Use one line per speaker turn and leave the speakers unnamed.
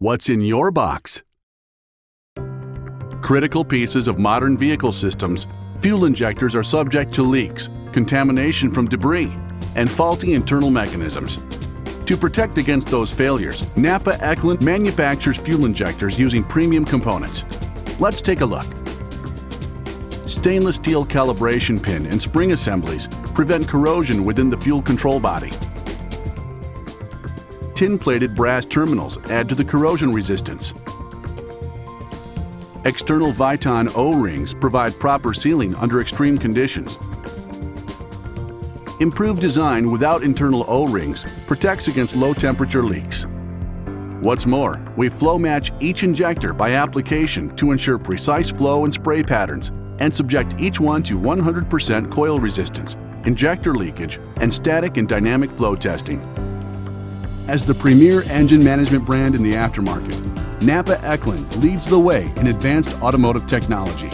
What's in your box? Critical pieces of modern vehicle systems, fuel injectors are subject to leaks, contamination from debris, and faulty internal mechanisms. To protect against those failures, NAPA Echlin manufactures fuel injectors using premium components. Let's take a look. Stainless steel calibration pin and spring assemblies prevent corrosion within the fuel control body. Tin-plated brass terminals add to the corrosion resistance. External Viton O-rings provide proper sealing under extreme conditions. Improved design without internal O-rings protects against low-temperature leaks. What's more, we flow match each injector by application to ensure precise flow and spray patterns and subject each one to 100% coil resistance, injector leakage, and static and dynamic flow testing. As the premier engine management brand in the aftermarket, NAPA Echlin leads the way in advanced automotive technology.